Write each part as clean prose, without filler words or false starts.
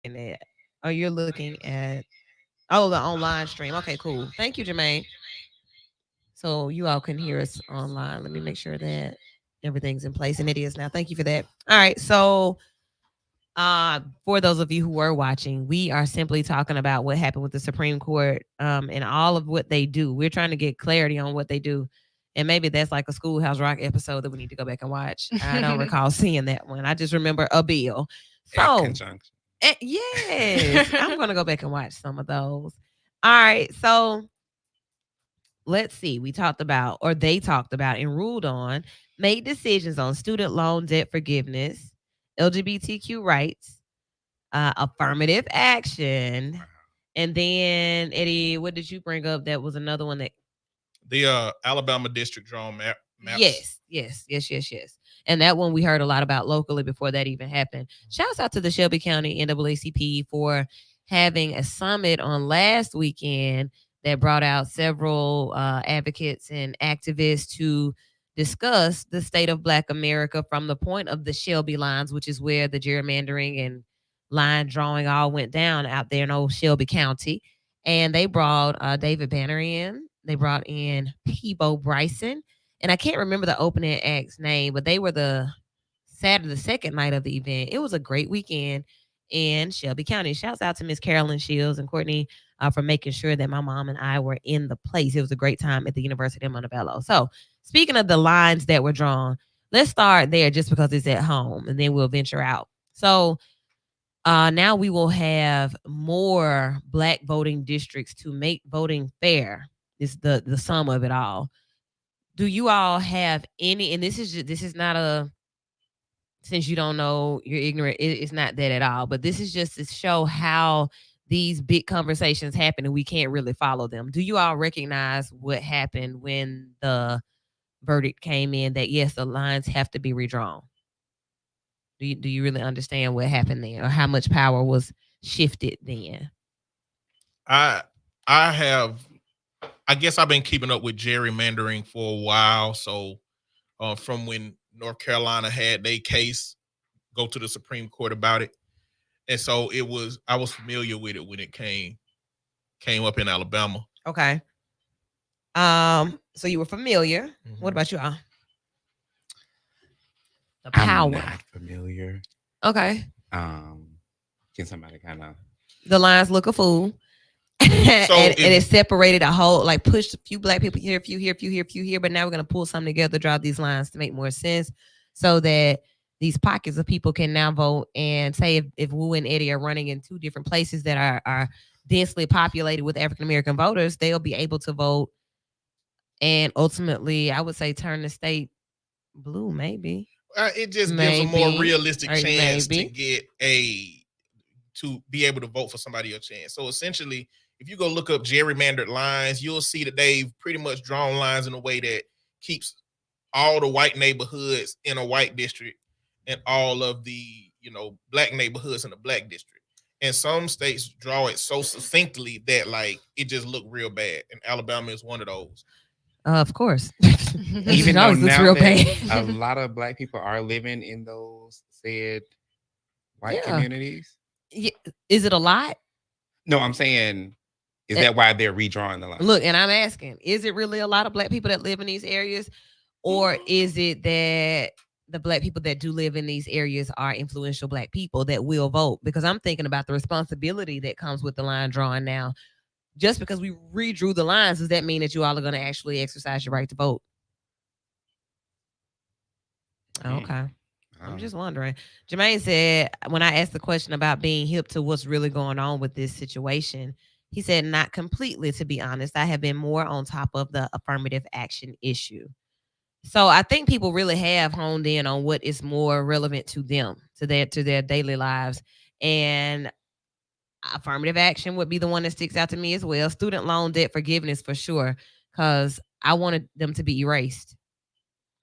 looking at? Oh, you're looking at the online stream. Okay, cool. Thank you, Jermaine. So you all can hear us online. Let me make sure that everything's in place, and it is now. Thank you for that. All right, so for those of you who were watching, we are simply talking about what happened with the Supreme Court and all of what they do. We're trying to get clarity on what they do. And maybe that's like a Schoolhouse Rock episode that we need to go back and watch. I don't recall seeing that one. I just remember a bill. So, yes, I'm going to go back and watch some of those. All right. So, let's see. We talked about, or they talked about and ruled on, made decisions on student loan debt forgiveness, LGBTQ rights, affirmative action. And then, Eddie, what did you bring up? That was another one that the Alabama district drawn maps. Yes. And that one we heard a lot about locally before that even happened. Shouts out to the Shelby County NAACP for having a summit on last weekend that brought out several advocates and activists to discuss the state of Black America from the point of the Shelby lines, which is where the gerrymandering and line drawing all went down out there in old Shelby County. And they brought David Banner in. They brought in Peebo Bryson. And I can't remember the opening act's name, but they were the second night of the event. It was a great weekend in Shelby County. Shouts out to Miss Carolyn Shields and Courtney for making sure that my mom and I were in the place. It was a great time at the University of Montebello. So, speaking of the lines that were drawn, let's start there just because it's at home, and then we'll venture out. So, now we will have more Black voting districts to make voting fair. Is the sum of it all. Do you all have any? And this is not a, since you don't know, you're ignorant. It's not that at all. But this is just to show how these big conversations happen and we can't really follow them. Do you all recognize what happened when the verdict came in that yes, the lines have to be redrawn? Do you really understand what happened there, or how much power was shifted then? I have, I guess I've been keeping up with gerrymandering for a while. So from when North Carolina had their case go to the Supreme Court about it. And so I was familiar with it when it came up in Alabama. Okay. So you were familiar. Mm-hmm. What about you all? The power. I'm not familiar. Okay. Can somebody kind of... The lines look a fool. and it separated a whole, like pushed a few Black people here, a few here, a few here, a few here. But now we're going to pull something together, draw these lines to make more sense so that these pockets of people can now vote. And say if Wu and Eddie are running in two different places that are densely populated with African-American voters, they'll be able to vote. And ultimately, I would say turn the state blue, maybe. It just gives a more realistic chance to get to be able to vote for somebody else chance. So essentially, if you go look up gerrymandered lines, you'll see that they've pretty much drawn lines in a way that keeps all the white neighborhoods in a white district and all of the, Black neighborhoods in a Black district. And some states draw it so succinctly that like it just looked real bad. And Alabama is one of those. Of course. Even though now real bad. A lot of Black people are living in those said white communities. Yeah. Is it a lot? No, I'm saying, is that why they're redrawing the line? Look, and I'm asking, is it really a lot of Black people that live in these areas? Or is it that the Black people that do live in these areas are influential Black people that will vote? Because I'm thinking about the responsibility that comes with the line drawing now. Just because we redrew the lines, does that mean that you all are going to actually exercise your right to vote? Okay. I'm just wondering. Jermaine said, when I asked the question about being hip to what's really going on with this situation, he said, not completely, to be honest. I have been more on top of the affirmative action issue. So I think people really have honed in on what is more relevant to them, to their daily lives. And affirmative action would be the one that sticks out to me as well. Student loan debt forgiveness for sure, because I wanted them to be erased.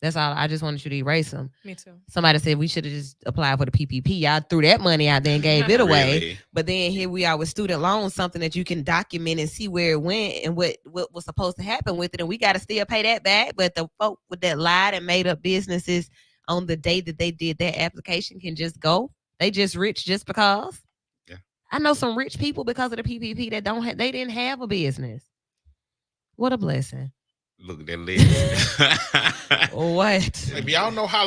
That's all. I just wanted you to erase them. Me too. Somebody said we should have just applied for the PPP. Y'all threw that money out there and gave it away. Really? But then here we are with student loans, something that you can document and see where it went and what was supposed to happen with it. And we got to still pay that back. But the folk with that lied and made up businesses on the day that they did that application can just go. They just rich just because. Yeah. I know some rich people because of the PPP that they didn't have a business. What a blessing. Look at that list. What? If y'all know how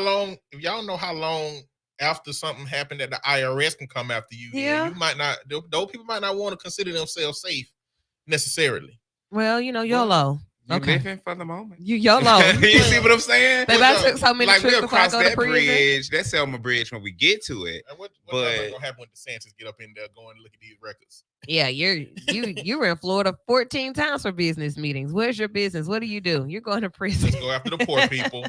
long, after something happened that the IRS can come after you, yeah, you might not. Those people might not want to consider themselves safe necessarily. Well, YOLO. You're living for the moment. You YOLO. You see what I'm saying? Baby, I took so many trips we'll before I cross go that to prison. bridge, that Selma Bridge, when we get to it. What's gonna happen when DeSantis get up in there going to look at these records? Yeah, you were in Florida 14 times for business meetings. Where's your business? What do? You're going to prison. Let's go after the poor people.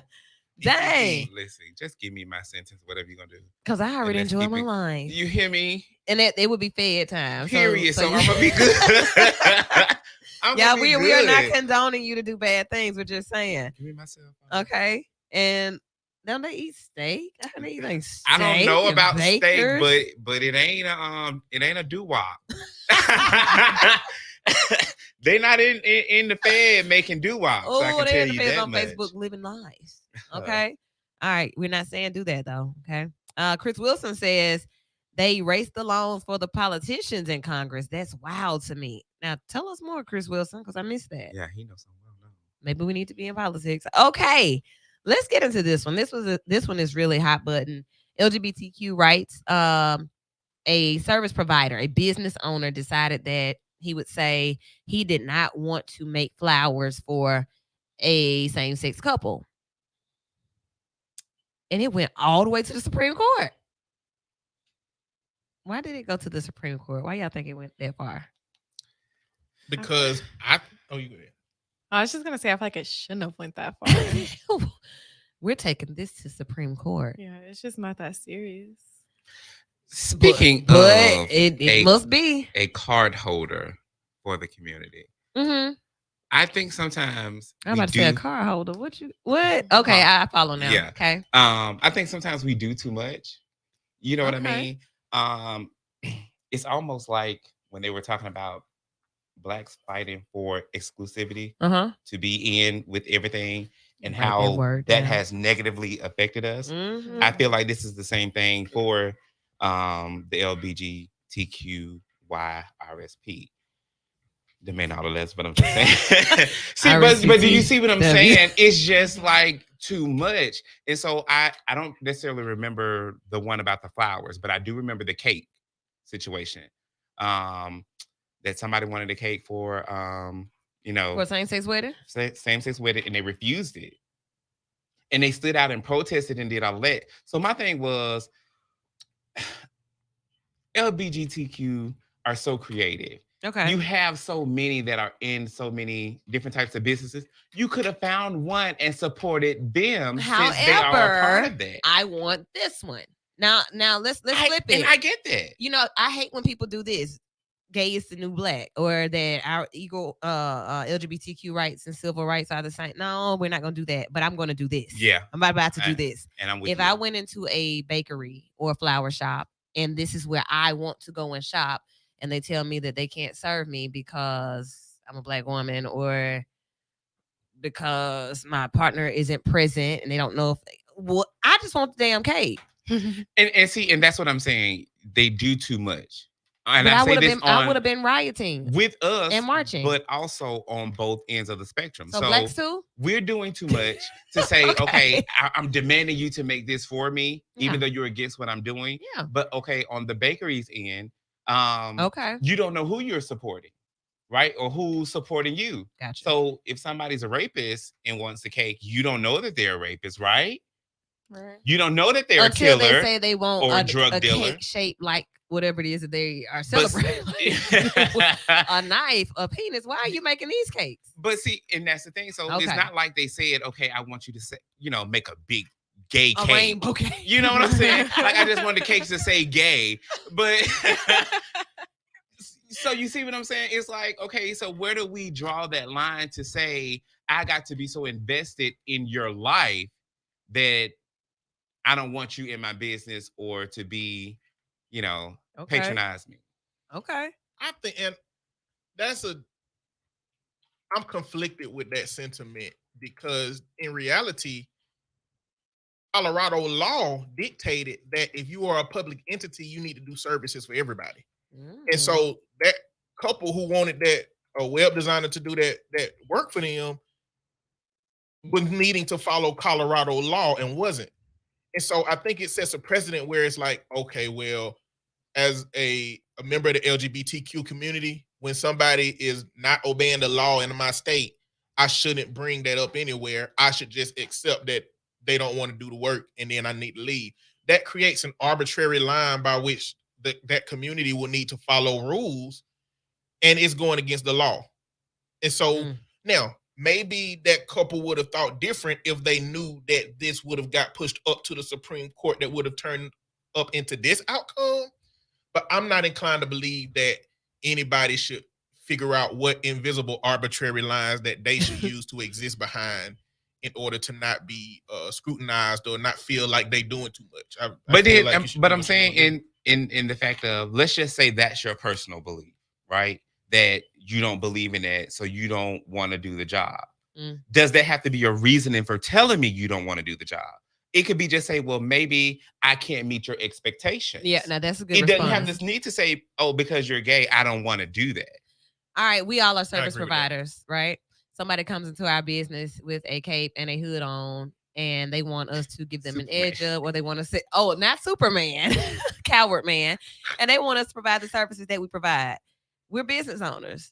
Dang. Listen, just give me my sentence, whatever you're gonna do. Because I already enjoy my life. You hear me? And it would be fed time. Period. So I'm gonna be good. We are not condoning you to do bad things. We're just saying. Give me myself. Okay. And don't they eat steak? I don't eat like steak. I don't know about bakers. steak, but it ain't a doo-wop. They're not in the Fed making doo-wops. Oh, they're in the Fed on Facebook living lives. Okay. All right. We're not saying do that though. Okay. Chris Wilson says they erased the loans for the politicians in Congress. That's wild to me. Now tell us more, Chris Wilson, because I missed that. Yeah, he knows something well. No. Maybe we need to be in politics. Okay. Let's get into this one. This one is really hot button. LGBTQ rights. A service provider, a business owner, decided that he would say he did not want to make flowers for a same-sex couple. And it went all the way to the Supreme Court. Why did it go to the Supreme Court? Why y'all think it went that far? Because you go ahead. I was just gonna say I feel like it shouldn't have went that far. We're taking this to Supreme Court. Yeah, it's just not that serious. Speaking but it must be a card holder for the community. Mm-hmm. I think sometimes I'm about to say a card holder. What? Okay, I follow now. Yeah. Okay. I think sometimes we do too much. You know what I mean? It's almost like when they were talking about Blacks fighting for exclusivity to be in with everything and how that has negatively affected us. Mm-hmm. I feel like this is the same thing for the LGBTQY RSP. The main all the less, but I'm just saying. See, but do you see what I'm saying? It's just like too much. And so I don't necessarily remember the one about the flowers, but I do remember the cake situation. That somebody wanted a cake for for same-sex wedding? Same-sex wedding, and they refused it. And they stood out and protested and did all that. So my thing was LGBTQ are so creative. Okay. You have so many that are in so many different types of businesses. You could have found one and supported them. However, since they are a part of that. I want this one. Now let's flip it. And I get that. I hate when people do this. Gay is the new black, or that our equal LGBTQ rights and civil rights are the same. No, we're not gonna do that. But I'm gonna do this. Yeah. I'm about to do this. And I'm with if you. I went into a bakery or a flower shop and this is where I want to go and shop, and they tell me that they can't serve me because I'm a black woman or because my partner isn't present and they don't know I just want the damn cake. and that's what I'm saying. They do too much. And I would have been rioting with us and marching, but also on both ends of the spectrum. So blacks too? We're doing too much to say, okay, I'm demanding you to make this for me, even though you're against what I'm doing. Yeah. But okay, on the bakery's end, okay, you don't know who you're supporting, right? Or who's supporting you. Gotcha. So if somebody's a rapist and wants the cake, you don't know that they're a rapist, right? Right. You don't know that they're until a killer. They say they want or a drug dealer. Cake shaped like whatever it is that they are celebrating. A knife, a penis. Why are you making these cakes? But see, and that's the thing. So it's not like they said, okay, I want you to say, make a big gay cake. Rainbow cake. You know what I'm saying? Like I just want the cakes to say gay. But so you see what I'm saying? It's like, okay, so where do we draw that line to say I got to be so invested in your life that I don't want you in my business or to be, patronize me. Okay. I think, and I'm conflicted with that sentiment because in reality, Colorado law dictated that if you are a public entity, you need to do services for everybody. And so that couple who wanted that a web designer to do that work for them was needing to follow Colorado law and wasn't. And so I think it sets a precedent where it's like, okay, well, as a member of the LGBTQ community, when somebody is not obeying the law in my state, I shouldn't bring that up anywhere. I should just accept that they don't want to do the work and then I need to leave. That creates an arbitrary line by which that community will need to follow rules, and it's going against the law. And so now, maybe that couple would have thought different if they knew that this would have got pushed up to the Supreme Court that would have turned up into this outcome. But I'm not inclined to believe that anybody should figure out what invisible arbitrary lines that they should use to exist behind in order to not be scrutinized or not feel like they doing too much. I'm saying in the fact of, let's just say that's your personal belief, right? That you don't believe in that, so you don't want to do the job. Does that have to be your reasoning for telling me you don't want to do the job? It could be just say, well, maybe I can't meet your expectations. Yeah, now that's a good It response. doesn't have this need to say, oh, because you're gay, I don't want to do that. All right, we all are service providers, right? Somebody comes into our business with a cape and a hood on, and they want us to give them an edge up, or they want to say, oh, not Superman, coward man, and they want us to provide the services that we provide. We're business owners.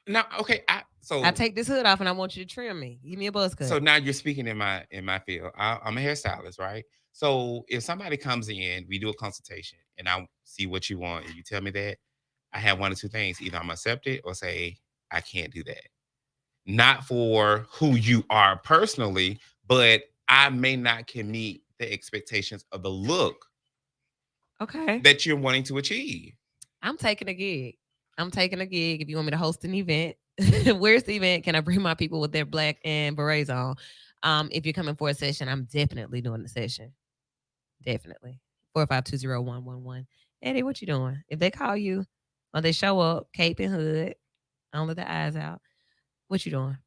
Now, okay, I take this hood off and I want you to trim me. Give me a buzz cut. So now you're speaking in my field. I'm a hairstylist, right? So if somebody comes in, we do a consultation, and I see what you want, and you tell me that, I have one or two things. Either I'm accept it or say I can't do that. Not for who you are personally, but I may not can meet the expectations of the look that you're wanting to achieve. I'm taking a gig. If you want me to host an event, where's the event? Can I bring my people with their black and berets on? If you're coming for a session, I'm definitely doing the session. Definitely. 4520111. Eddie, what you doing? If they call you or they show up, cape and hood, only the eyes out, what you doing?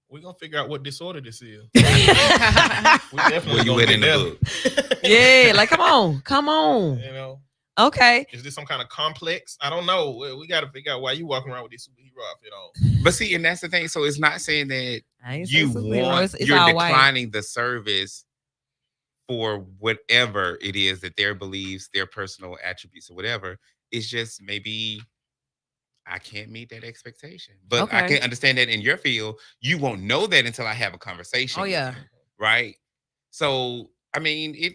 We're gonna figure out what disorder this is. We definitely you in the book. Yeah, like come on. You know. Okay. Is this some kind of complex? I don't know. We got to figure out why you walking around with this superhero outfit on. But see, and that's the thing. So it's not saying that you're declining the service for whatever it is that their beliefs, their personal attributes, or whatever. It's just maybe I can't meet that expectation. But I can understand that in your field, you won't know that until I have a conversation. Oh, yeah. You, right? So, I mean,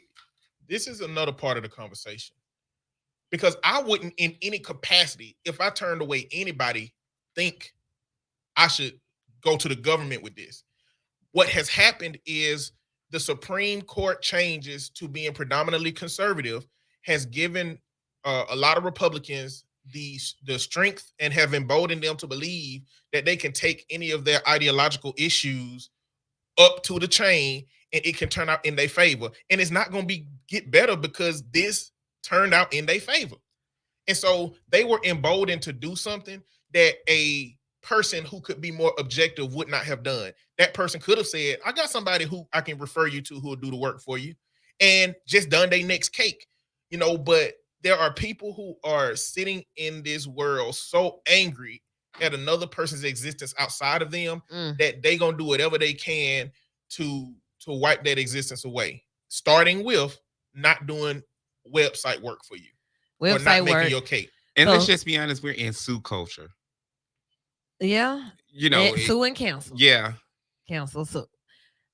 this is another part of the conversation. Because I wouldn't, in any capacity, if I turned away anybody, think I should go to the government with this. What has happened is the Supreme Court changes to being predominantly conservative has given a lot of Republicans the strength and have emboldened them to believe that they can take any of their ideological issues up to the chain and it can turn out in their favor. And it's not going to get better because this turned out in their favor. And so they were emboldened to do something that a person who could be more objective would not have done. That person could have said, I got somebody who I can refer you to who will do the work for you, and just done their next cake, you know. But there are people who are sitting in this world so angry at another person's existence outside of them that they gonna do whatever they can to wipe that existence away, starting with not doing website work for you, or not making your cake. And let's just be honest, we're in sue culture. Yeah, you know, sue and counsel. Yeah, counsel sue.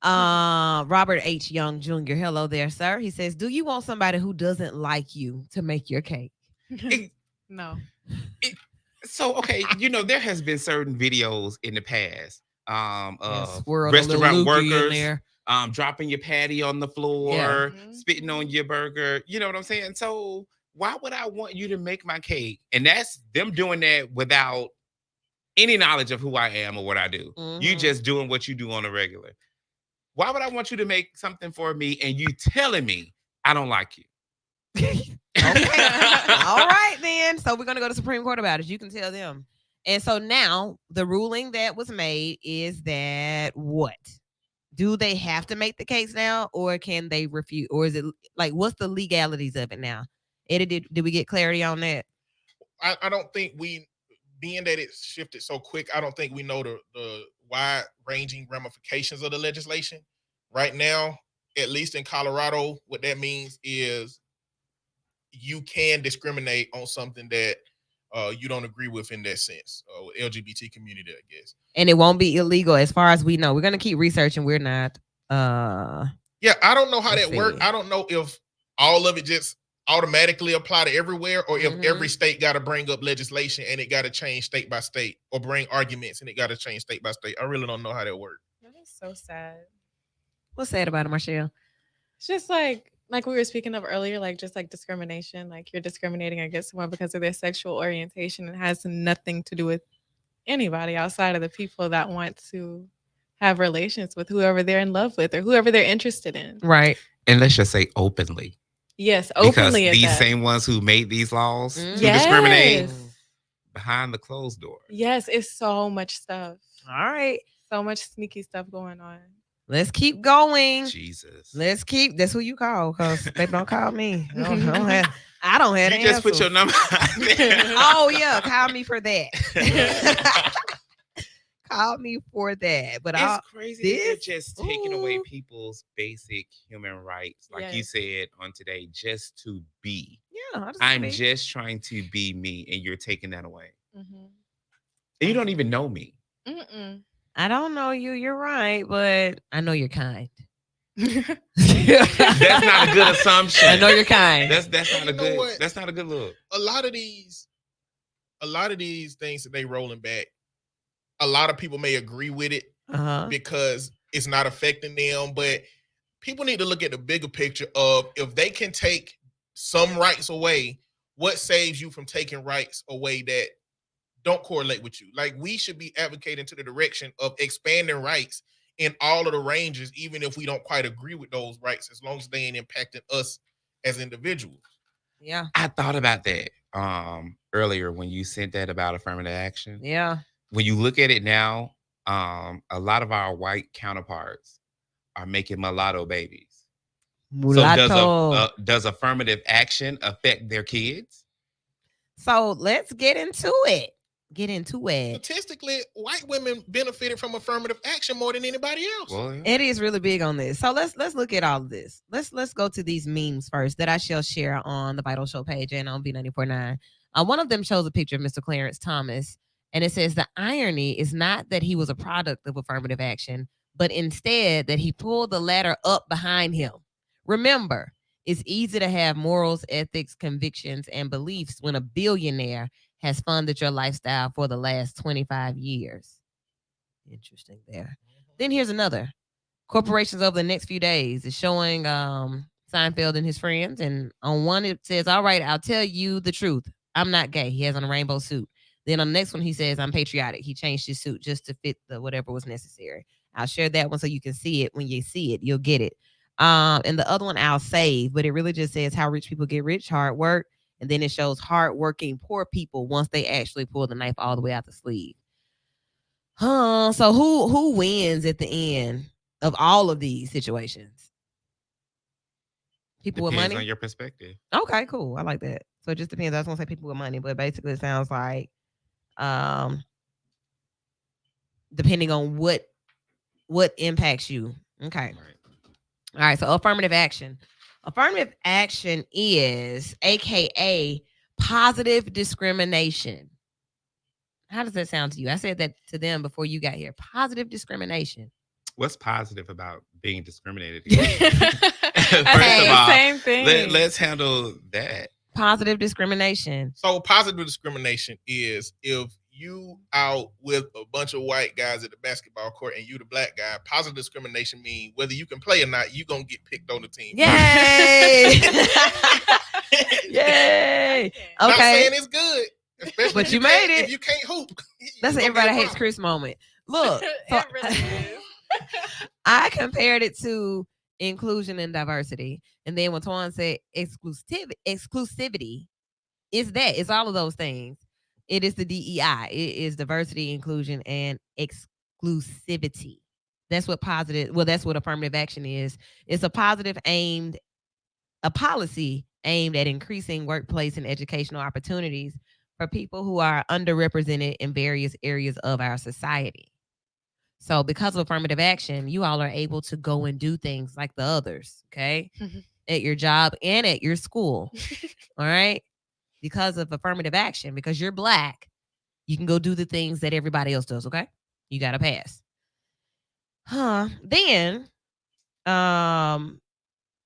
Robert H. Young Jr. Hello there, sir. He says, "Do you want somebody who doesn't like you to make your cake?" No. So okay, you know, there has been certain videos in the past of restaurant workers dropping your patty on the floor, spitting on your burger. You know what I'm saying? So why would I want you to make my cake? And that's them doing that without any knowledge of who I am or what I do. You just doing what you do on a regular. Why would I want you to make something for me and you telling me I don't like you? Okay. All right, then. So we're going to go to Supreme Court about it. You can tell them. And so now the ruling that was made is that what? Do they have to make the cakes now, or can they refuse? Or is it like, what's the legalities of it now? Eddie, did we get clarity on that? I don't think being that it shifted so quick, I don't think we know the wide ranging ramifications of the legislation. Right now, at least in Colorado, what that means is you can discriminate on something that you don't agree with in that sense, with LGBT community, I guess. And it won't be illegal as far as we know. We're going to keep researching. We're not. Yeah, I don't know how that works. I don't know if all of it just automatically apply to everywhere, or if every state got to bring up legislation and it got to change state by state, or bring arguments and it got to change state by state. I really don't know how that works. That is so sad. What's sad about it, Marshall? It's just like we were speaking of earlier, like just like discrimination, like you're discriminating against someone because of their sexual orientation. It has nothing to do with anybody outside of the people that want to have relations with whoever they're in love with or whoever they're interested in. Right. And let's just say openly. Yes, openly. Because these same ones who made these laws to discriminate behind the closed door. Yes, it's so much stuff. All right. So much sneaky stuff going on. Let's keep going. Jesus. Let's keep. That's who you call, because they don't call me. I don't have. You just put your number out there. Oh yeah, call me for that. Call me for that. But it's crazy that they're just taking away people's basic human rights, like you said on today, just to be. Yeah, I'm just trying to be me, and you're taking that away. And you don't even know me. I don't know you. You're right, but I know you're kind. That's not a good assumption. I know you're kind. That's not a good. That's not a good look. A lot of these things that they rolling back, a lot of people may agree with it because it's not affecting them. But people need to look at the bigger picture of, if they can take some rights away, what saves you from taking rights away that don't correlate with you? Like, we should be advocating to the direction of expanding rights in all of the ranges, even if we don't quite agree with those rights, as long as they ain't impacting us as individuals. Yeah. I thought about that earlier when you sent that about affirmative action. Yeah. When you look at it now, a lot of our white counterparts are making mulatto babies. Mulatto. So does affirmative action affect their kids? So let's get into it. Statistically, white women benefited from affirmative action more than anybody else. Well, yeah. Eddie is really big on this. So let's look at all of this. Let's go to these memes first that I shall share on the Vital Show page and on B94.9. One of them shows a picture of Mr. Clarence Thomas, and it says the irony is not that he was a product of affirmative action, but instead that he pulled the ladder up behind him. Remember, it's easy to have morals, ethics, convictions, and beliefs when a billionaire has funded your lifestyle for the last 25 years. Interesting there. Then here's another. Corporations over the next few days is showing Seinfeld and his friends. And on one, it says, all right, I'll tell you the truth. I'm not gay. He has on a rainbow suit. Then on the next one, he says, I'm patriotic. He changed his suit just to fit the whatever was necessary. I'll share that one so you can see it. When you see it, you'll get it. And the other one I'll save, but it really just says how rich people get rich, hard work. And then it shows hardworking poor people once they actually pull the knife all the way out the sleeve. So who wins at the end of all of these situations? People Depends with money? on your perspective. Okay, cool. I like that. So it just depends. I was going to say people with money, but basically it sounds like depending on what impacts you. Okay. Right. All right. So affirmative action. Affirmative action is AKA positive discrimination. How does that sound to you? I said that to them before you got here. Positive discrimination. What's positive about being discriminated against? First of all, same thing. Let's handle that. Positive discrimination. So positive discrimination is if you out with a bunch of white guys at the basketball court and you the black guy. Positive discrimination means whether you can play or not, you gonna get picked on the team. Yay! Yay! Okay. Not saying it's good, especially but you made it. If you can't hoop, that's an everybody hates Chris moment. Look, so, I compared it to inclusion and diversity, and then when Twan said exclusivity is that. It's all of those things. It is the DEI. It is diversity, inclusion, and exclusivity. That's what positive. Well, that's what affirmative action is. It's a positive aimed, a policy aimed at increasing workplace and educational opportunities for people who are underrepresented in various areas of our society. So, because of affirmative action, you all are able to go and do things like the others, okay? At your job and at your school. All right? Because of affirmative action, because you're black, you can go do the things that everybody else does, okay? You got to pass. Then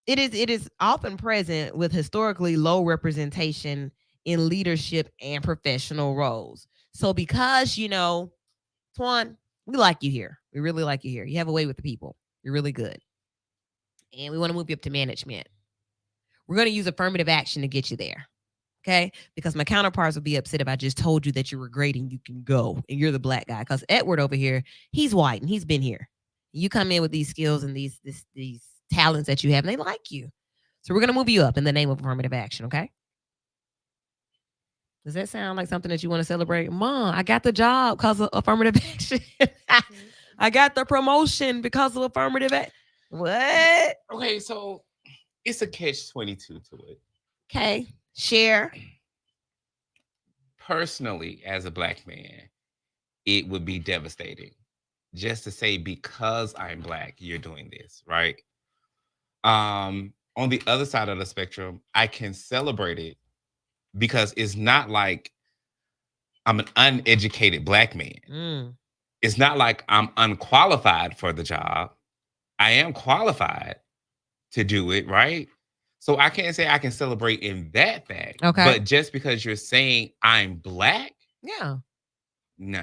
it is often present with historically low representation in leadership and professional roles. So because Twan, we like you here. We really like you here. You have a way with the people. You're really good. And we want to move you up to management. We're going to use affirmative action to get you there. Okay? Because my counterparts would be upset if I just told you that you were great and you can go and you're the black guy. Because Edward over here, he's white and he's been here. You come in with these skills and these talents that you have, and they like you. So we're going to move you up in the name of affirmative action, okay? Does that sound like something that you want to celebrate? Mom, I got the job because of affirmative action. I got the promotion because of affirmative action. What? Okay, so it's a catch-22 to it. Okay, share. Personally, as a black man, it would be devastating just to say, because I'm black, you're doing this, right? On the other side of the spectrum, I can celebrate it because it's not like I'm an uneducated black man. It's not like I'm unqualified for the job. I am qualified to do it, right? So I can't say I can celebrate in that fact. Okay. But just because you're saying I'm black, yeah, nah.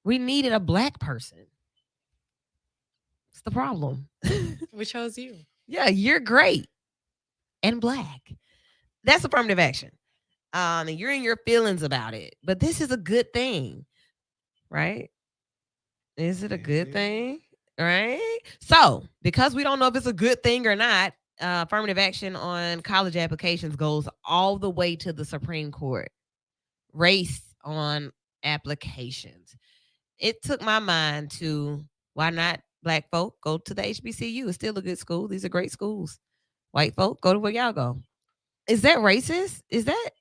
We needed a black person. It's the problem. We chose you. Yeah, you're great and black. That's affirmative action. And you're in your feelings about it. But this is a good thing, right? Is it a good thing? Right? So, because we don't know if it's a good thing or not, affirmative action on college applications goes all the way to the Supreme Court. Race on applications. It took my mind to, why not black folk go to the HBCU? It's still a good school. These are great schools. White folk, go to where y'all go. Is that racist? Is that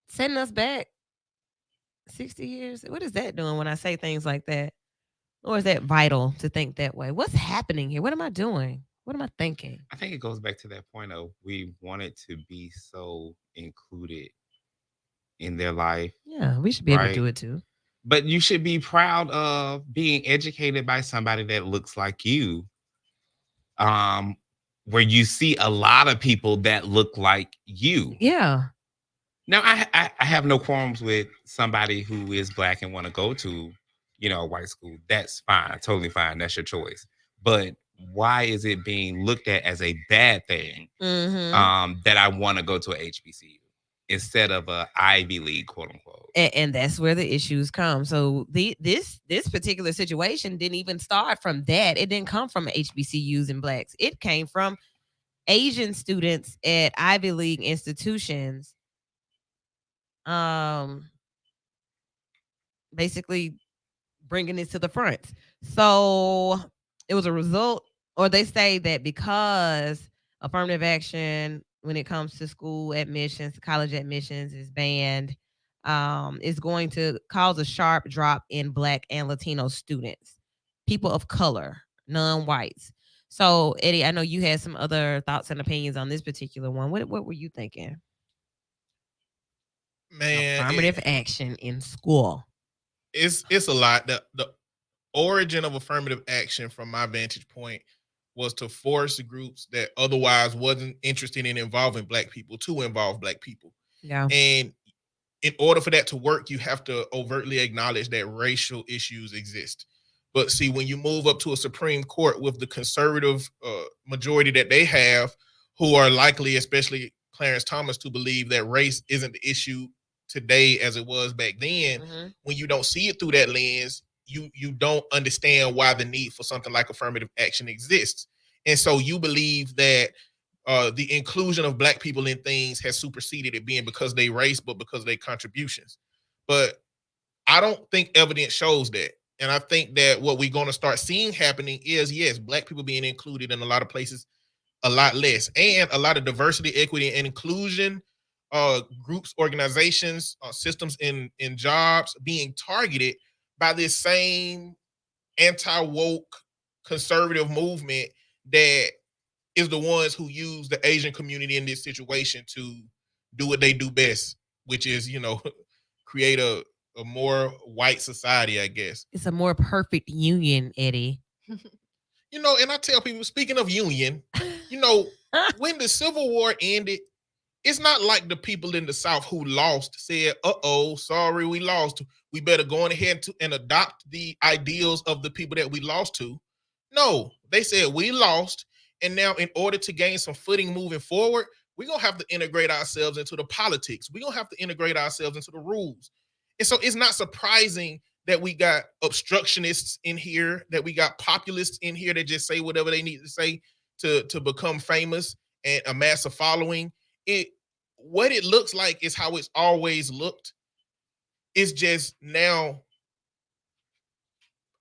setting us back 60 years? What is that doing when I say things like that? Or is that vital to think that way? What's happening here? What am I doing? What am I thinking? I think it goes back to that point of we wanted to be so included in their life. Yeah, we should be able to do it too. But you should be proud of being educated by somebody that looks like you. Where you see a lot of people that look like you. Yeah. Now, I have no qualms with somebody who is black and want to go to, a white school. That's fine. Totally fine. That's your choice. But why is it being looked at as a bad thing that I want to go to a HBCU instead of a Ivy League, quote unquote? And that's where the issues come. So this particular situation didn't even start from that. It didn't come from HBCUs and blacks. It came from Asian students at Ivy League institutions. Basically bringing it to the front. So it was a result, or they say that because affirmative action when it comes to school admissions, college admissions is banned, is going to cause a sharp drop in black and Latino students, people of color, non-whites. So Eddie, I know you had some other thoughts and opinions on this particular one. What were you thinking? Man, affirmative action in school. It's a lot. The origin of affirmative action, from my vantage point, was to force groups that otherwise wasn't interested in involving black people to involve black people. Yeah. And in order for that to work, you have to overtly acknowledge that racial issues exist. But see, when you move up to a Supreme Court with the conservative majority that they have, who are likely, especially Clarence Thomas, to believe that race isn't the issue today as it was back then, when you don't see it through that lens, you don't understand why the need for something like affirmative action exists. And so you believe that the inclusion of black people in things has superseded it being because they race, but because they contributions. But I don't think evidence shows that. And I think that what we're going to start seeing happening is, yes, black people being included in a lot of places a lot less, and a lot of diversity, equity, and inclusion groups, organizations, systems in jobs being targeted by this same anti-woke conservative movement that is the ones who use the Asian community in this situation to do what they do best, which is, create a more white society, I guess. It's a more perfect union, Eddie. And I tell people, speaking of union, when the Civil War ended, it's not like the people in the South who lost said, sorry, we lost. We better go on ahead and adopt the ideals of the people that we lost to. No, they said we lost. And now in order to gain some footing moving forward, we're going to have to integrate ourselves into the politics. We're going to have to integrate ourselves into the rules. And so it's not surprising that we got obstructionists in here, that we got populists in here that just say whatever they need to say to become famous and amass a following. What it looks like is how it's always looked. It's just now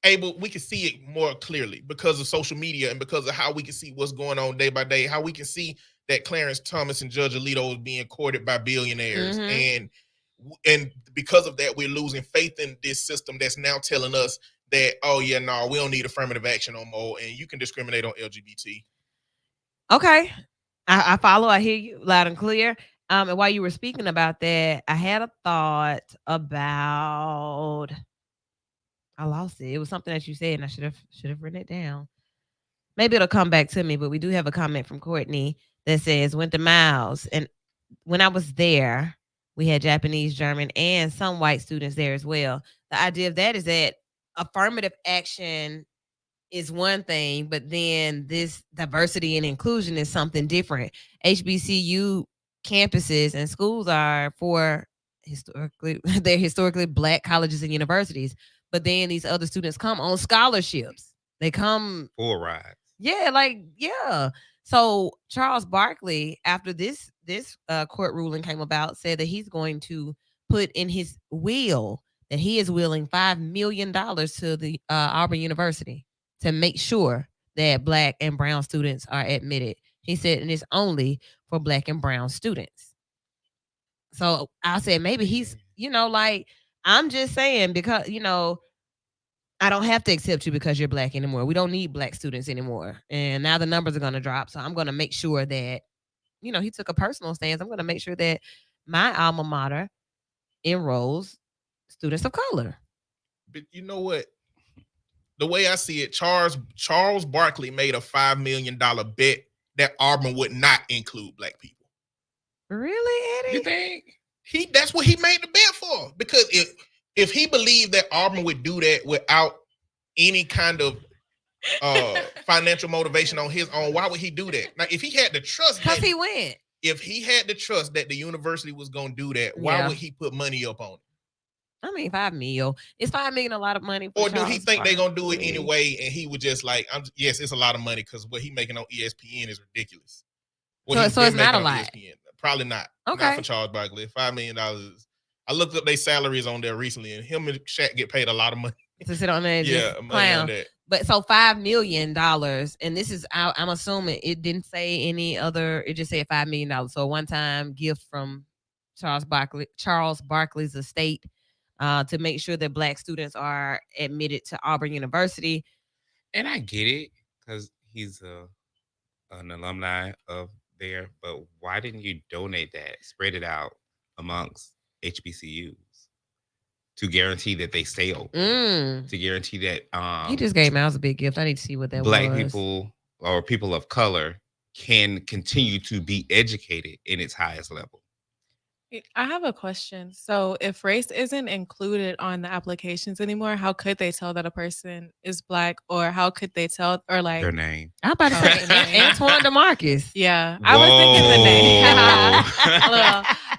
we can see it more clearly because of social media and because of how we can see what's going on day by day, how we can see that Clarence Thomas and Judge Alito is being courted by billionaires. Mm-hmm. And because of that, we're losing faith in this system that's now telling us that, we don't need affirmative action no more, and you can discriminate on LGBT. Okay. I follow. I hear you loud and clear. And while you were speaking about that, I had a thought about. I lost it. It was something that you said, and I should have written it down. Maybe it'll come back to me. But we do have a comment from Courtney that says, "Went to Miles, and when I was there, we had Japanese, German, and some white students there as well. The idea of that is that affirmative action is one thing, but then this diversity and inclusion is something different. HBCU campuses and schools are for they're historically Black colleges and universities, but then these other students come on scholarships. They come full rides. Yeah. So Charles Barkley, after this court ruling came about, said that he's going to put in his will that he is willing $5 million to the Auburn University to make sure that Black and brown students are admitted. He said, and it's only for Black and brown students. So I said, maybe he's, I'm just saying, because, I don't have to accept you because you're Black anymore. We don't need Black students anymore. And now the numbers are going to drop. So I'm going to make sure that, he took a personal stance. I'm going to make sure that my alma mater enrolls students of color. But you know what? The way I see it, Charles Barkley made a $5 million bet that Auburn would not include Black people. Really, Eddie? You think? That's what he made the bet for. Because if he believed that Auburn would do that without any kind of financial motivation on his own, why would he do that? Now, if he had the trust, because he went. If he had the trust that the university was going to do that, why would he put money up on it? I mean, $5 million. Is $5 million a lot of money? Or do he think they're gonna do it anyway? And he would just like, yes, it's a lot of money because what he making on ESPN is ridiculous. So it's not a lot. ESPN. Probably not. Okay. Not for Charles Barkley. $5 million. I looked up their salaries on there recently, and him and Shaq get paid a lot of money to sit on there. Money on that. But so $5 million, and this is, I'm assuming it didn't say any other. It just said $5 million. So a one-time gift from Charles Barkley's estate. To make sure that Black students are admitted to Auburn University. And I get it because he's an alumni of there, but why didn't you donate that, spread it out amongst HBCUs to guarantee that they stay open, to guarantee that he just gave Miles a big gift. I need to see what that Black people or people of color can continue to be educated in its highest level. I have a question. So if race isn't included on the applications anymore, how could they tell that a person is Black, or how could they tell, or like their name? I'm about to say Antoine DeMarcus. Yeah. I was thinking the name.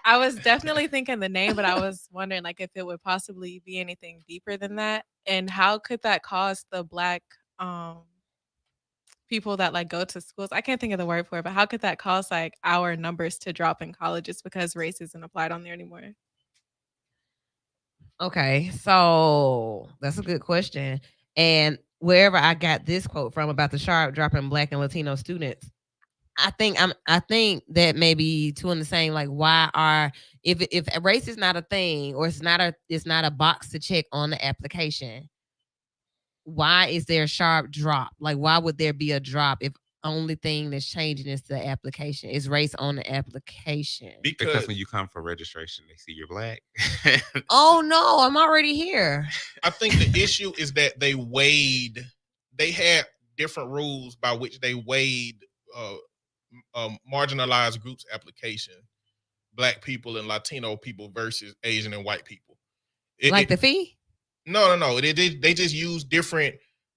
I was definitely thinking the name, but I was wondering like if it would possibly be anything deeper than that. And how could that cause the Black people that like go to schools, I can't think of the word for it, but how could that cause like our numbers to drop in colleges because race isn't applied on there anymore? Okay, so that's a good question. And wherever I got this quote from about the sharp drop in Black and Latino students, I think that maybe two in the same. Like, why are if race is not a thing, or it's not a box to check on the application, why is there a sharp drop? Like, why would there be a drop if only thing that's changing is the application? Is race on the application? Because when you come for registration, they see you're black. Oh no, I'm already here. I think the issue is that they had different rules by which they weighed marginalized groups application, Black people and Latino people versus Asian and white people. The fee? No. They just use different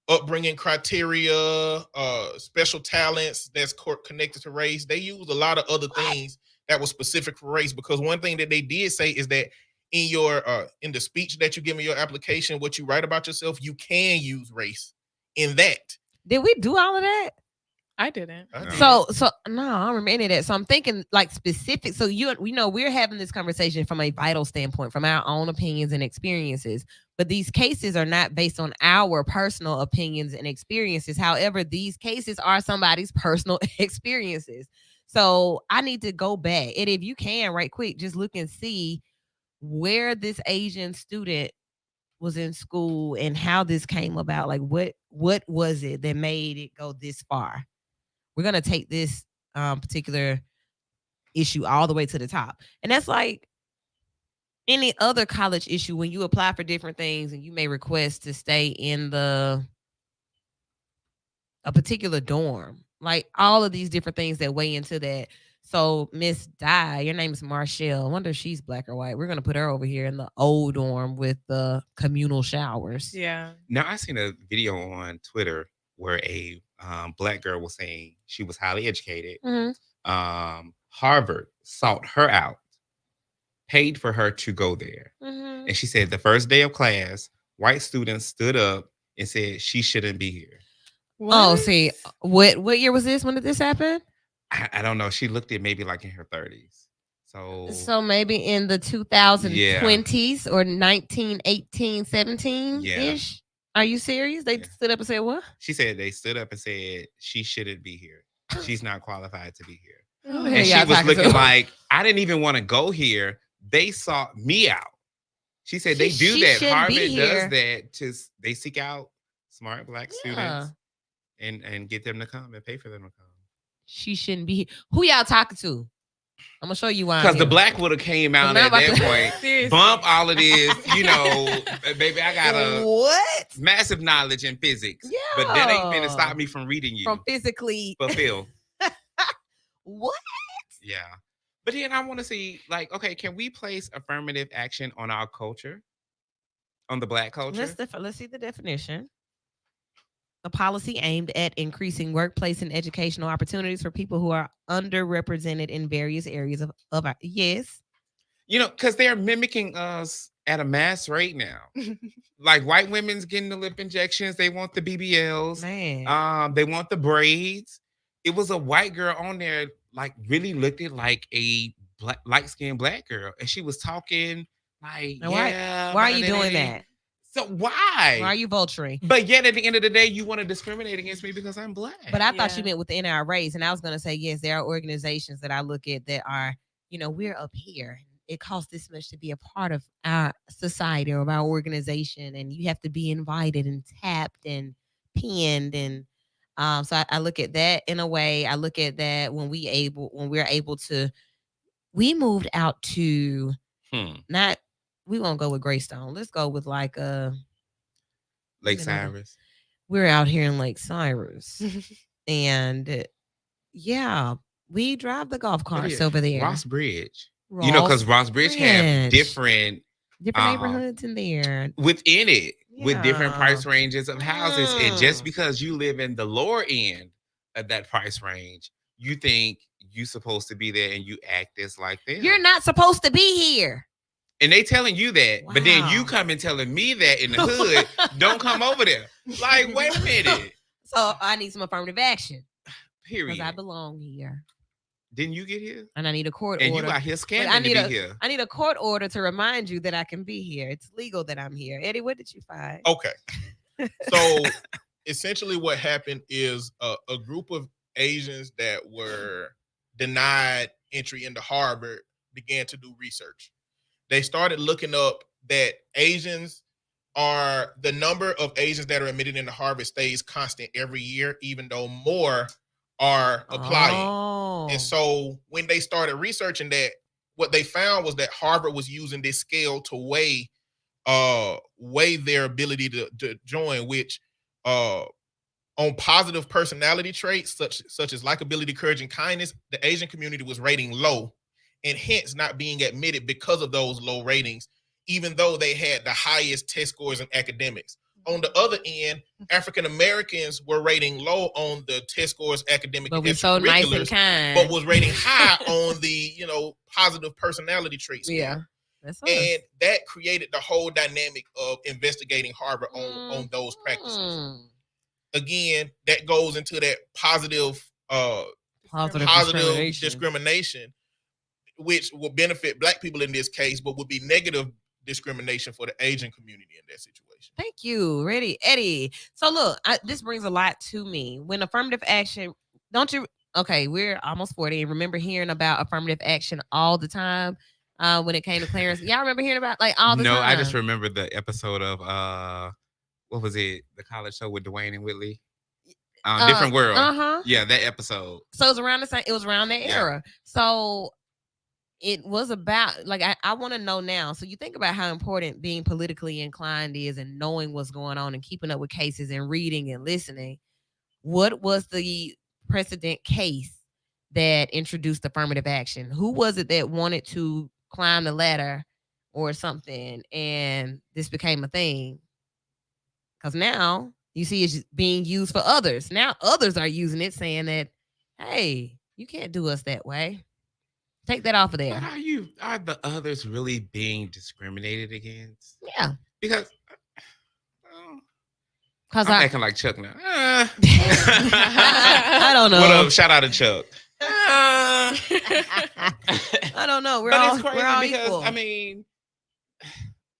upbringing criteria, special talents that's connected to race. They use a lot of other things that was specific for race, because one thing that they did say is that in your in the speech that you give in your application, what you write about yourself, you can use race in that. Did we do all of that? I didn't. So no, I don't remember any of that. So I'm thinking like specific. So we're having this conversation from a vital standpoint, from our own opinions and experiences. But these cases are not based on our personal opinions and experiences. However, these cases are somebody's personal experiences. So I need to go back. And if you can, right quick, just look and see where this Asian student was in school and how this came about. Like what was it that made it go this far? We're going to take this particular issue all the way to the top. And that's like any other college issue when you apply for different things and you may request to stay in a particular dorm. Like all of these different things that weigh into that. So Miss Di, your name is Marshall. I wonder if she's black or white. We're going to put her over here in the old dorm with the communal showers. Yeah. Now, I seen a video on Twitter where a black girl was saying she was highly educated. Mm-hmm. Harvard sought her out, paid for her to go there. Mm-hmm. And she said the first day of class, white students stood up and said she shouldn't be here. What? Oh, see, what year was this? When did this happen? I don't know. She looked at maybe like in her 30s. So maybe in the 2020s or 1918, 17-ish. Yeah. Are you serious? They stood up and said what? She said they stood up and said she shouldn't be here. She's not qualified to be here. Oh, and she was looking like, I didn't even want to go here. They sought me out. She said they do that. Harvard does that. They seek out smart black students and get them to come and pay for them to come. She shouldn't be here. Who y'all talking to? I'm gonna show you why. Because the black would have came out at that point. Bump all of this, baby. I got a massive knowledge in physics. Yeah. But that ain't gonna stop me from reading you. From physically fulfill. What? Yeah. But then I want to see, like, okay, can we place affirmative action on our culture? On the black culture? Let's see the definition. A policy aimed at increasing workplace and educational opportunities for people who are underrepresented in various areas of our, yes. Because they're mimicking us at a mass rate now. Like white women's getting the lip injections. They want the BBLs. Man. They want the braids. It was a white girl on there, like really looked like a light-skinned black girl. And she was talking like, why are you doing that? So why? Why are you vulturing? But yet at the end of the day, you want to discriminate against me because I'm black. But I thought you meant within our race. And I was going to say, yes, there are organizations that I look at that are, we're up here. It costs this much to be a part of our society or of our organization. And you have to be invited and tapped and pinned. And so I look at that in a way. I look at that when we're able to, we moved out to we won't go with Greystone. Let's go with like Lake Cyrus. We're out here in Lake Cyrus. And we drive the golf carts over there. Ross Bridge. Because Ross Bridge have different neighborhoods in there. Within it, with different price ranges of houses. And just because you live in the lower end of that price range, you think you're supposed to be there and you act as like them. You're not supposed to be here. And they telling you that, but then you come and telling me that in the hood, don't come over there. Like, wait a minute. So I need some affirmative action. Period. Because I belong here. Didn't you get here? And I need a court order. And you out here scamming to be here. I need a court order to remind you that I can be here. It's legal that I'm here. Eddie, what did you find? Okay. So essentially what happened is a group of Asians that were denied entry into Harvard began to do research. They started looking up that the number of Asians that are admitted into Harvard stays constant every year, even though more are applying. Oh. And so when they started researching that, what they found was that Harvard was using this scale to weigh their ability to join, which on positive personality traits such as likability, courage, and kindness, the Asian community was rating low, and hence not being admitted because of those low ratings, even though they had the highest test scores in academics. On the other end, African Americans were rating low on the test scores, academic, but we so nice and kind, but was rating high on the positive personality traits. Yeah, that's us. And that created the whole dynamic of investigating Harvard on those practices. Again, that goes into that positive discrimination, which will benefit Black people in this case, but would be negative discrimination for the Asian community in that situation. Thank you, Ready Eddie. So look, this brings a lot to me. When affirmative action, don't you? Okay, we're almost 40 and remember hearing about affirmative action all the time. When it came to clearance, y'all remember hearing about all the time? No, I just remember the episode of what was it? The college show with Dwayne and Whitley. Different World. Yeah, that episode. So it was around the same. It was around that era. So it was about I want to know now. So you think about how important being politically inclined is, and knowing what's going on, and keeping up with cases, and reading and listening. What was the precedent case that introduced affirmative action? Who was it that wanted to climb the ladder or something, and this became a thing? Because now you see it's being used for others. Now others are using it, saying that, hey, you can't do us that way. Take that off of there. But are the others really being discriminated against? Yeah. Because I'm acting like Chuck now. I don't know. What up? Shout out to Chuck. I don't know. We're all because, equal. I mean,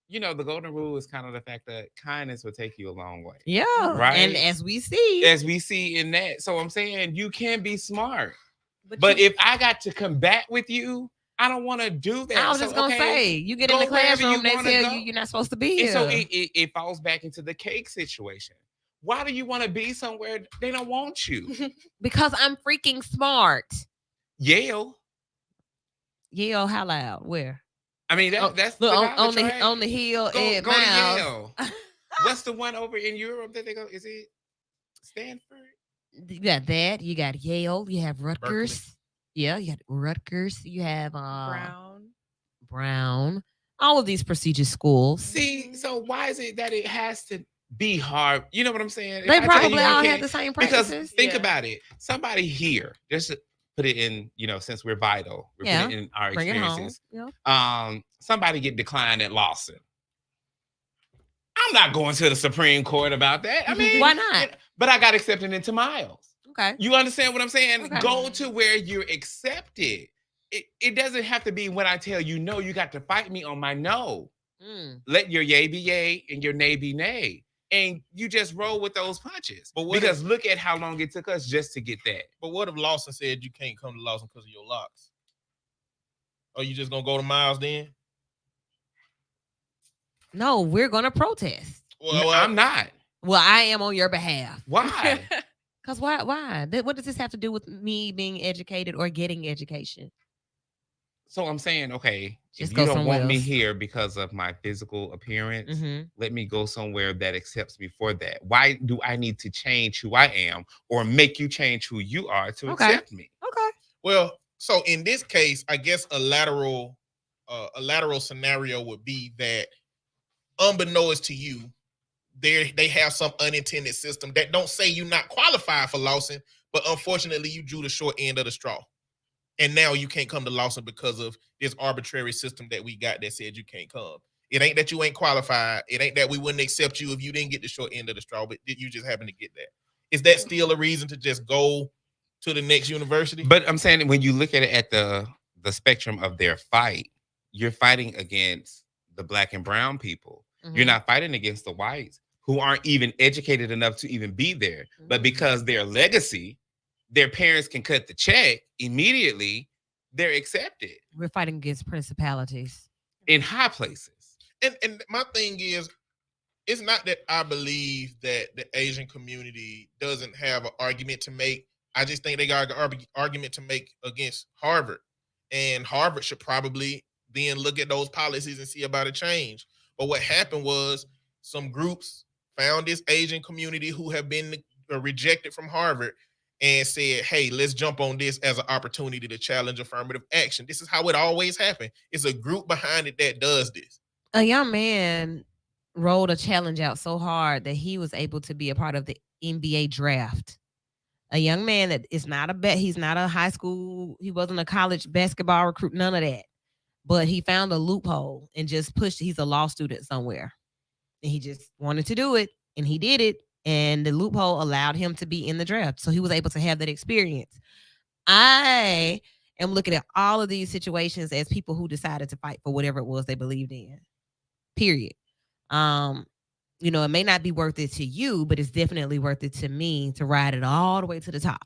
the golden rule is kind of the fact that kindness will take you a long way. Yeah. Right. And as we see in that. So I'm saying you can be smart. But if I got to combat with you, I don't want to do that. I was just going to say, you get in the classroom, they tell you you're not supposed to be here. And so it falls back into the cake situation. Why do you want to be somewhere they don't want you? Because I'm freaking smart. Yale. How loud? Where? I mean, that's look, on the hill at go Miles. To Yale. What's the one over in Europe that they go? Is it Stanford? You got that. You got Yale. You have Rutgers. Berkeley. Yeah, you got Rutgers. You have Brown. All of these prestigious schools. See, so why is it that it has to be hard? You know what I'm saying? They probably all have the same practices. Because think about it. Somebody here, just to put it in, since we're vital, we're putting it in our experiences. Somebody get declined at Lawson. I'm not going to the Supreme Court about that. I mean, why not? But I got accepted into Miles. Okay. You understand what I'm saying? Okay. Go to where you're accepted. It doesn't have to be when I tell you no, you got to fight me on my no. Let your yay be yay and your nay be nay. And you just roll with those punches. Because look at how long it took us just to get that. But what if Lawson said you can't come to Lawson because of your locks? Are you just going to go to Miles then? No, we're going to protest. Well, I'm not. Well, I am on your behalf. Why? Because why? What does this have to do with me being educated or getting education? So I'm saying, okay, just if you don't want me here because of my physical appearance, let me go somewhere that accepts me for that. Why do I need to change who I am or make you change who you are to accept me? Okay. Well, so in this case, I guess a lateral scenario would be that, unbeknownst to you, they have some unintended system that don't say you're not qualified for Lawson, but unfortunately you drew the short end of the straw. And now you can't come to Lawson because of this arbitrary system that we got that said you can't come. It ain't that you ain't qualified. It ain't that we wouldn't accept you if you didn't get the short end of the straw, but you just happen to get that. Is that still a reason to just go to the next university? But I'm saying when you look at it at the spectrum of their fight, you're fighting against the Black and brown people. You're not fighting against the whites who aren't even educated enough to even be there. But because their legacy, their parents can cut the check immediately, they're accepted. We're fighting against principalities in high places. And my thing is, it's not that I believe that the Asian community doesn't have an argument to make. I just think they got an argument to make against Harvard. And Harvard should probably then look at those policies and see about a change. But what happened was some groups found this Asian community who have been rejected from Harvard and said, hey, let's jump on this as an opportunity to challenge affirmative action. This is how it always happened. It's a group behind it that does this. A young man rolled a challenge out so hard that he was able to be a part of the NBA draft. A young man that is not he's not a high school, he wasn't a college basketball recruit, none of that. But he found a loophole and just pushed. He's a law student somewhere. And he just wanted to do it. And he did it. And the loophole allowed him to be in the draft. So he was able to have that experience. I am looking at all of these situations as people who decided to fight for whatever it was they believed in. Period. You know, it may not be worth it to you, but it's definitely worth it to me to ride it all the way to the top.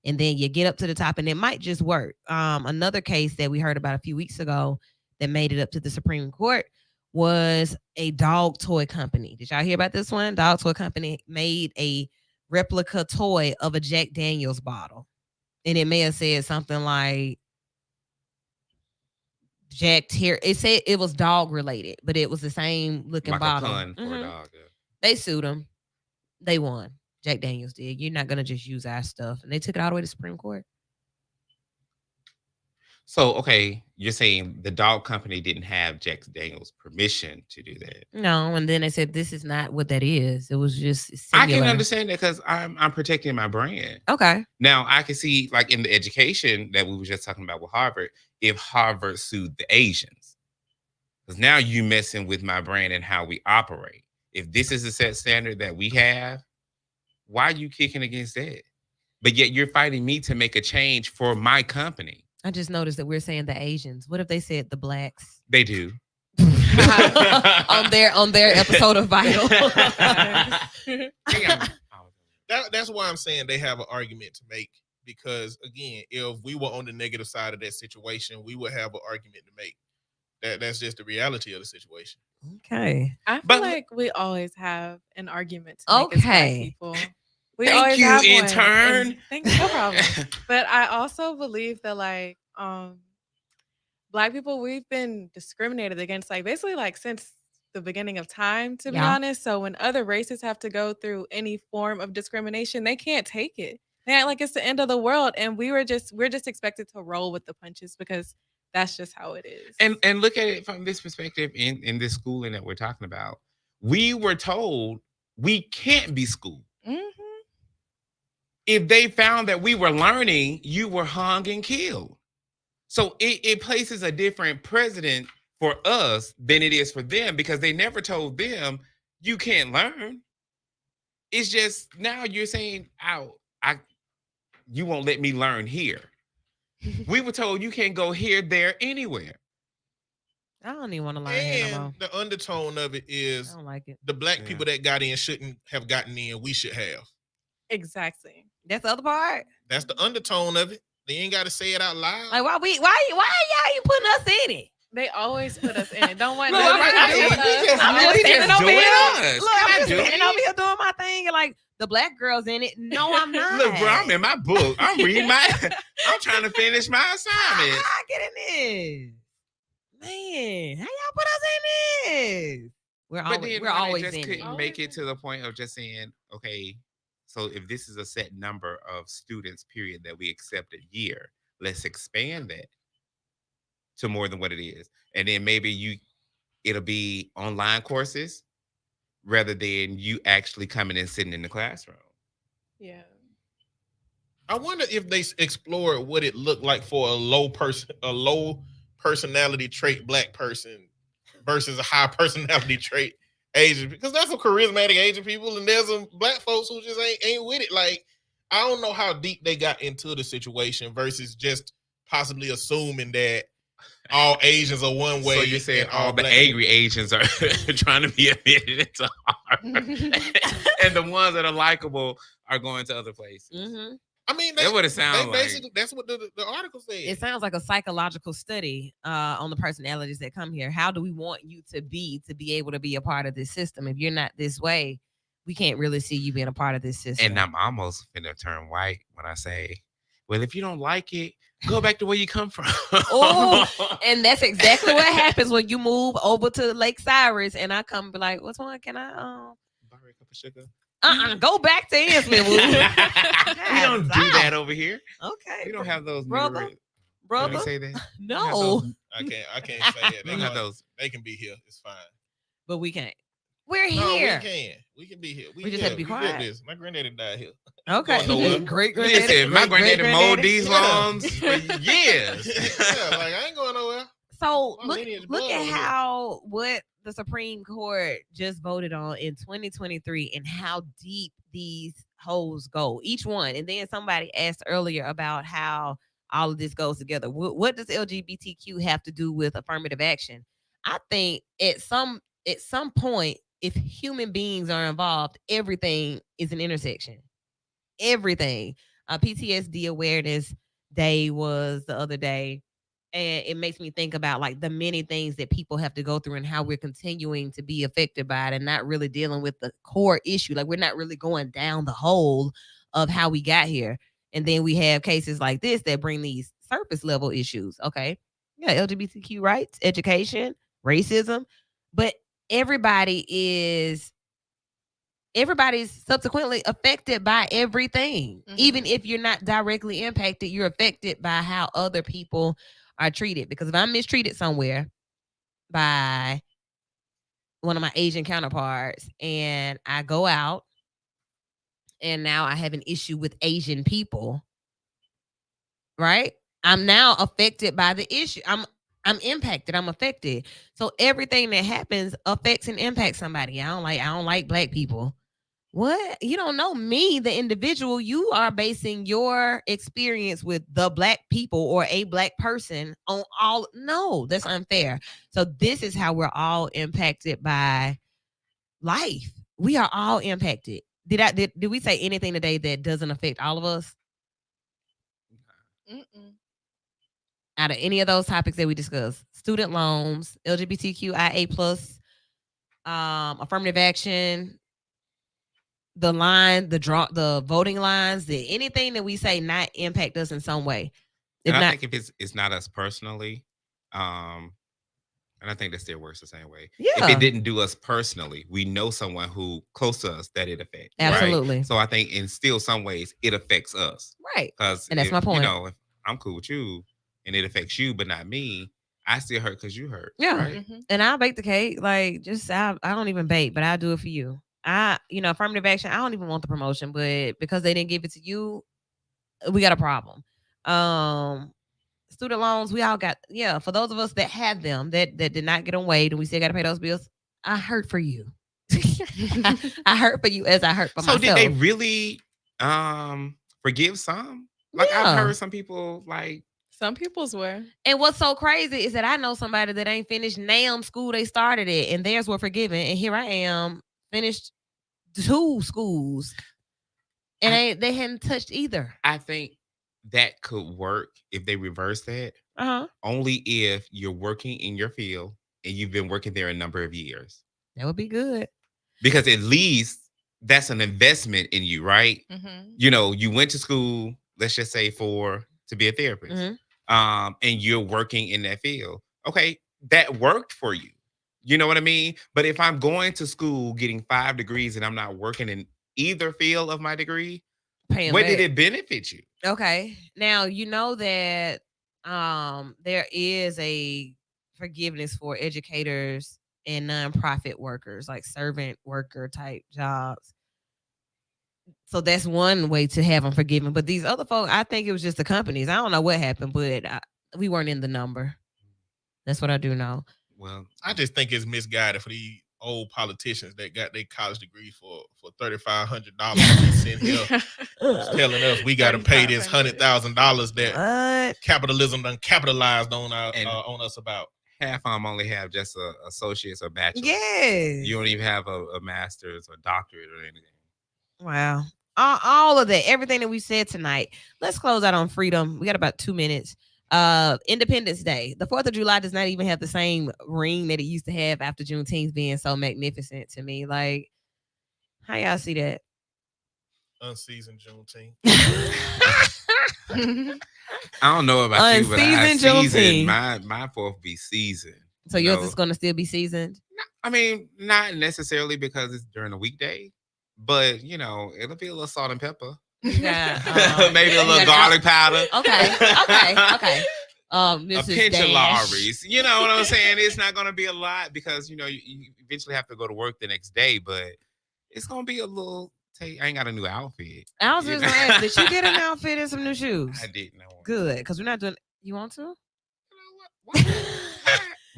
And then you get up to the top and it might just work. Another case that we heard about a few weeks ago that made it up to the Supreme Court was a dog toy company. Did y'all hear about this one? Dog toy company made a replica toy of a Jack Daniels bottle. And it may have said something like Jack Terrier. It said it was dog related, but it was the same looking like bottle. A pun for a dog. Yeah. They sued him. They won. Jack Daniels did. You're not gonna just use our stuff, and they took it all the way to Supreme Court. So, okay, you're saying the dog company didn't have Jack Daniels' permission to do that? No, and then they said this is not what that is. It was just singular. I can understand that because I'm protecting my brand. Okay. Now I can see, like in the education that we were just talking about with Harvard, if Harvard sued the Asians, because now you messing with my brand and how we operate. If this is a set standard that we have, why are you kicking against that? But yet you're fighting me to make a change for my company. I just noticed that we're saying the Asians. What if they said the blacks? They do. on their episode of Vital. That's why I'm saying they have an argument to make. Because again, if we were on the negative side of that situation, we would have an argument to make. That's just the reality of the situation. Okay. I feel like we always have an argument to make as black people. We Thank you, intern. No problem. But I also believe that like black people, we've been discriminated against like basically like since the beginning of time, to be honest. So when other races have to go through any form of discrimination, they can't take it. They act like it's the end of the world. And we're just expected to roll with the punches because that's just how it is. And look at it from this perspective in this schooling that we're talking about. We were told we can't be schooled. Mm-hmm. If they found that we were learning, you were hung and killed. So it places a different precedent for us than it is for them because they never told them you can't learn. It's just now you're saying, you won't let me learn here. We were told you can't go here, there, anywhere. I don't even want to learn here no more. The undertone of it is I don't like it. The black people that got in shouldn't have gotten in. We should have. Exactly. That's the other part. That's the undertone of it. They ain't got to say it out loud. Like why y'all even putting us in it? They always put us in it. Don't want I'm just standing over here. Look, I'm just standing over here doing my thing and like the black girls in it. No, I'm not. Look, bro, I'm in my book. I'm reading I'm trying to finish my assignment. I get in this. Man, how y'all put us in this? We're always just in couldn't it. make it to the point of just saying, okay, so if this is a set number of students, period, that we accept a year, let's expand that to more than what it is. And then maybe it'll be online courses rather than you actually coming and sitting in the classroom. Yeah. I wonder if they explored what it looked like for a low personality trait black person versus a high personality trait Asian, because there's some charismatic Asian people and there's some black folks who just ain't with it. Like, I don't know how deep they got into the situation versus just possibly assuming that all Asians are one way. So you're saying all the angry Asians are trying to be admitted into Harvard, and the ones that are likable are going to other places. Mm-hmm. I mean, that's what it sounds like. That's what the article said. It sounds like a psychological study on the personalities that come here. How do we want you to be able to be a part of this system? If you're not this way, we can't really see you being a part of this system. And I'm almost finna turn white when I say, well, if you don't like it, go back to where you come from. Oh, and that's exactly what happens when you move over to Lake Cyrus, and I come and be like, "What's one? Can I borrow a cup of sugar?" Go back to Ansman. We don't do that over here. Okay, we don't have those, brother. Can you say that? No, I can't say it. They have those. They can be here. It's fine. But we can't. We're No, here. we can be here. We just have to be quiet. This. My granddaddy died here. Okay. Great granddaddy. Listen, my granddaddy mowed these lawns for years. Yeah, like I ain't going nowhere. So look at what the Supreme Court just voted on in 2023 and how deep these holes go, each one. And then somebody asked earlier about how all of this goes together. What does LGBTQ have to do with affirmative action? I think at some point, if human beings are involved, everything is an intersection. Everything. PTSD Awareness Day was the other day. And it makes me think about like the many things that people have to go through and how we're continuing to be affected by it and not really dealing with the core issue. Like we're not really going down the hole of how we got here. And then we have cases like this that bring these surface level issues. Okay. Yeah. LGBTQ rights, education, racism, but everybody's subsequently affected by everything. Mm-hmm. Even if you're not directly impacted, you're affected by how other people are treated. Because if I'm mistreated somewhere by one of my Asian counterparts and I go out and now I have an issue with Asian people, right? I'm now affected by the issue. I'm impacted. I'm affected. So everything that happens affects and impacts somebody. I don't like black people. What? You don't know me, the individual. You are basing your experience with the black people or a black person on all. No, that's unfair. So this is how we're all impacted by life. We are all impacted. Did we say anything today that doesn't affect all of us? Mm-mm. Out of any of those topics that we discussed, student loans, LGBTQIA plus, affirmative action, the voting lines, anything that we say not impact us in some way. I think if it's not us personally, and I think that still works the same way. Yeah. If it didn't do us personally, we know someone who close to us that it affects. Absolutely. Right? So I think in still some ways it affects us. Right. And that's my point. If I'm cool with you and it affects you, but not me, I still hurt because you hurt. Yeah. Right? Mm-hmm. And I'll bake the cake. Like I don't even bake, but I'll do it for you. Affirmative action, I don't even want the promotion, but because they didn't give it to you, we got a problem. Student loans, we all got, for those of us that had them, that did not get them waived and we still got to pay those bills, I hurt for you. I hurt for you as I hurt for myself. So did they really forgive some? Like I've heard some people like. Some people's were. And what's so crazy is that I know somebody that ain't finished NAM school they started it and theirs were forgiven. And here I am, finished 2 schools and they hadn't touched either. I think that could work if they reverse that. Only if you're working in your field and you've been working there a number of years. That would be good. Because at least that's an investment in you, right? Mm-hmm. You went to school, let's just say to be a therapist. Mm-hmm. And you're working in that field. Okay, that worked for you. You know what I mean? But if I'm going to school getting 5 degrees and I'm not working in either field of my degree, where did it benefit you? Okay. Now, you know that there is a forgiveness for educators and nonprofit workers, like servant worker type jobs. So that's one way to have them forgiven. But these other folks, I think it was just the companies. I don't know what happened, but we weren't in the number. That's what I do know. Well, I just think it's misguided for these old politicians that got their college degrees for $3,500 sitting here telling us we got to pay this $100,000 that capitalism done capitalized on us about. Half of them only have just a associate's or bachelor's. Yes. You don't even have a master's or doctorate or anything. Wow. all of that, everything that we said tonight. Let's close out on freedom. We got about 2 minutes. Independence Day. The 4th of July does not even have the same ring that it used to have after Juneteenth being so magnificent to me. Like, how y'all see that? Unseasoned Juneteenth. I don't know about you, but I seasoned my 4th be seasoned. So yours is going to still be seasoned? I mean, not necessarily because it's during a weekday, but it'll be a little salt and pepper. Yeah, maybe a little garlic powder. Okay. A pinch of Lawry's. You know what I'm saying? It's not going to be a lot because you eventually have to go to work the next day, but it's going to be a little. I ain't got a new outfit. I was just like, did you get an outfit and some new shoes? I didn't. Good, because we're not doing. You want to?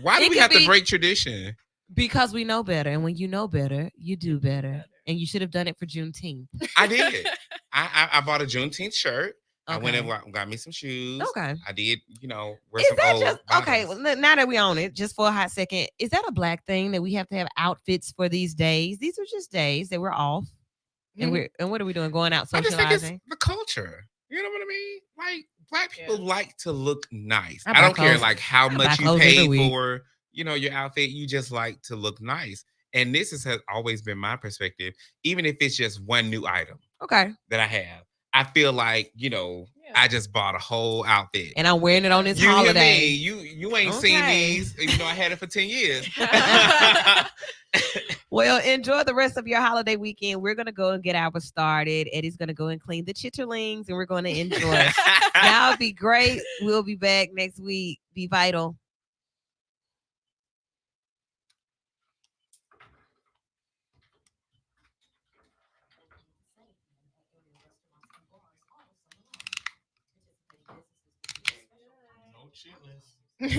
Why do we have to break tradition? Because we know better, and when you know better, you do better, and you should have done it for Juneteenth. I did. I bought a Juneteenth shirt. Okay. I went and got me some shoes. Okay. I did, wear some old bottoms. Okay, well, now that we own it, just for a hot second, is that a Black thing that we have to have outfits for these days? These are just days that we're off. Mm-hmm. And what are we doing? Going out socializing? I just think it's the culture. You know what I mean? Like, Black people like to look nice. I don't care like how much you pay for, your outfit. You just like to look nice. And this has always been my perspective, even if it's just one new item. Okay. That I have. I feel like, I just bought a whole outfit. And I'm wearing it on this holiday. You ain't seen these, even though I had it for 10 years. Well, enjoy the rest of your holiday weekend. We're going to go and get ours started. Eddie's going to go and clean the chitterlings, and we're going to enjoy. Y'all be great. We'll be back next week. Be vital. No chitlins.